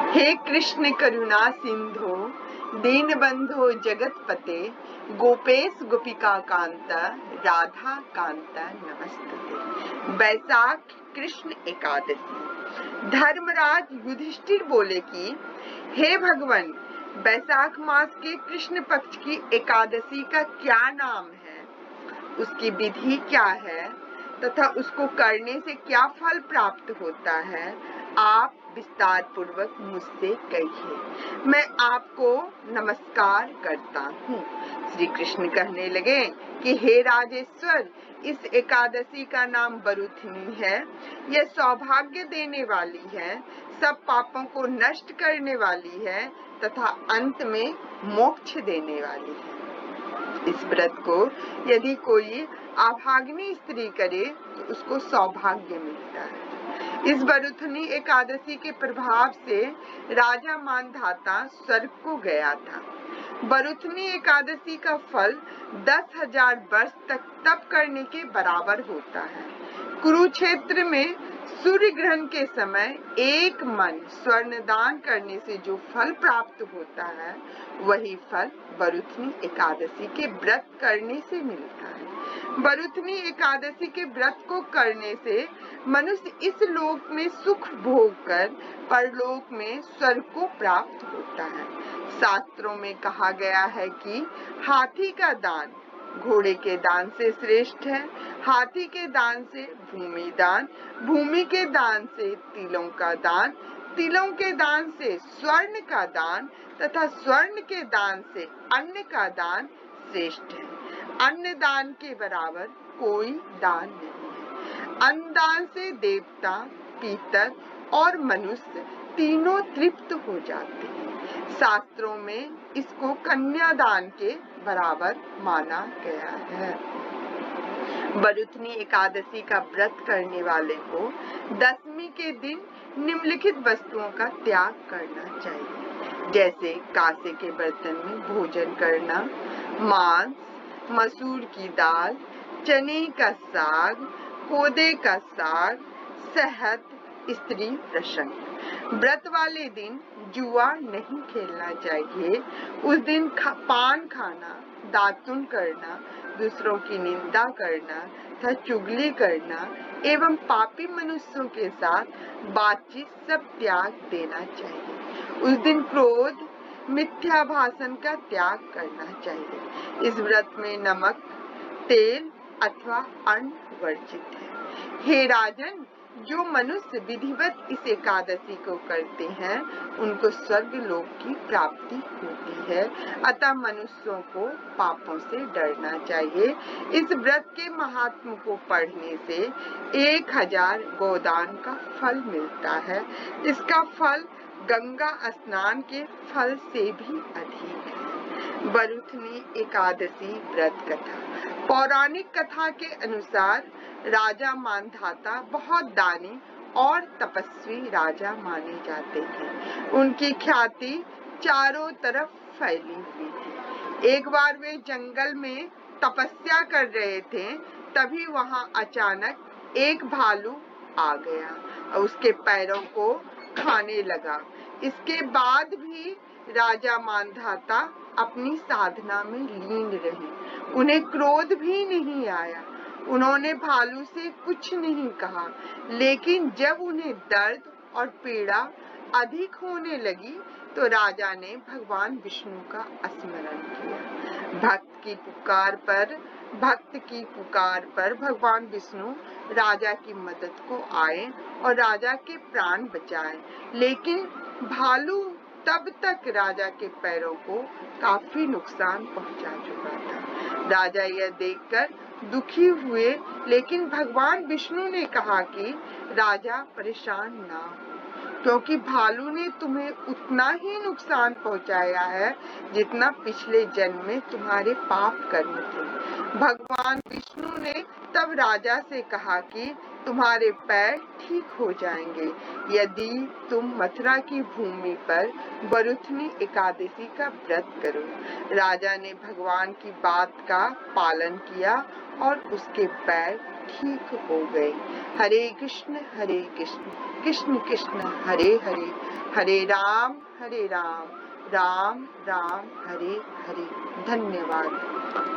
हे कृष्ण करुणा सिंधो दीनबंधो जगतपते गोपेश गोपिका कांत राधा कांत नमस्ते। बैसाख कृष्ण एकादशी। धर्मराज युधिष्ठिर बोले कि हे भगवान, बैसाख मास के कृष्ण पक्ष की एकादशी का क्या नाम है, उसकी विधि क्या है तथा उसको करने से क्या फल प्राप्त होता है, आप विस्तार पूर्वक मुझसे कहिए। मैं आपको नमस्कार करता हूँ। श्री कृष्ण कहने लगे कि हे राजेश्वर, इस एकादशी का नाम बरुथिनी है। यह सौभाग्य देने वाली है, सब पापों को नष्ट करने वाली है तथा अंत में मोक्ष देने वाली है। इस व्रत को यदि कोई अभागिनी स्त्री करे तो उसको सौभाग्य मिलता है। इस बरुथनी एकादशी के प्रभाव से राजा मानधाता स्वर्ग को गया था। बरुथनी एकादशी का फल 10,000 वर्ष तक तप करने के बराबर होता है। कुरुक्षेत्र में सूर्य ग्रहण के समय एक मन स्वर्ण दान करने से जो फल प्राप्त होता है, वही फल बरुथनी एकादशी के व्रत करने से मिलता है। बरुथनी एकादशी के व्रत को करने से मनुष्य इस लोक में सुख भोग कर परलोक में स्वर्ग को प्राप्त होता है। शास्त्रों में कहा गया है कि हाथी का दान घोड़े के दान से श्रेष्ठ है, हाथी के दान से भूमि दान, भूमि के दान से तिलों का दान, तिलों के दान से स्वर्ण का दान तथा स्वर्ण के दान से अन्न का दान श्रेष्ठ है। अन्न दान के बराबर कोई दान नहीं है। अन्न दान से देवता, पितर और मनुष्य तीनों तृप्त हो जाते हैं। शास्त्रों में इसको कन्यादान के बराबर माना गया है। बरुथनी एकादशी का व्रत करने वाले को दशमी के दिन निम्नलिखित वस्तुओं का त्याग करना चाहिए, जैसे कांसे के बर्तन में भोजन करना, मांस, मसूर की दाल, चने का साग, कोदे का साग, शहद, स्त्री प्रसंग। व्रत वाले दिन जुआ नहीं खेलना चाहिए। उस दिन पान खाना, दातुन करना, दूसरों की निंदा करना तथा चुगली करना एवं पापी मनुष्यों के साथ बातचीत सब त्याग देना चाहिए। उस दिन क्रोध, मिथ्या भाषण का त्याग करना चाहिए। इस व्रत में नमक, तेल अथवा अन्न वर्जित है। हे राजन, जो मनुष्य विधिवत इस एकादशी को करते हैं, उनको स्वर्ग लोक की प्राप्ति होती है। अतः मनुष्यों को पापों से डरना चाहिए। इस व्रत के महात्म को पढ़ने से 1000 गोदान का फल मिलता है। इसका फल गंगा स्नान के फल से भी अधिक है। बरुथनी एकादशी व्रत कथा। पौराणिक कथा के अनुसार राजा मानधाता बहुत दानी और तपस्वी राजा माने जाते थे। उनकी ख्याति चारों तरफ फैली हुई थी। एक बार वे जंगल में तपस्या कर रहे थे, तभी वहां अचानक एक भालू आ गया और उसके पैरों को खाने लगा। इसके बाद भी राजा मानधाता अपनी साधना में लीन रहे। उन्हें क्रोध भी नहीं आया। उन्होंने भालू से कुछ नहीं कहा, लेकिन जब उन्हें दर्द और पीड़ा अधिक होने लगी तो राजा ने भगवान विष्णु का स्मरण किया। भक्त की पुकार पर भगवान विष्णु राजा की मदद को आए और राजा के प्राण बचाए। लेकिन भालू तब तक राजा के पैरों को काफी नुकसान पहुंचा चुका था। राजा यह देखकर दुखी हुए, लेकिन भगवान विष्णु ने कहा कि राजा परेशान ना हो, क्योंकि भालू ने तुम्हें उतना ही नुकसान पहुंचाया है जितना पिछले जन्म में तुम्हारे पाप कर्म थे। भगवान विष्णु ने तब राजा से कहा कि तुम्हारे पैर ठीक हो जाएंगे यदि तुम मथुरा की भूमि पर बरुथनी एकादशी का व्रत करो। राजा ने भगवान की बात का पालन किया और उसके पैर ठीक हो गए। हरे कृष्ण कृष्ण कृष्ण हरे हरे, हरे राम राम राम हरे हरे। धन्यवाद।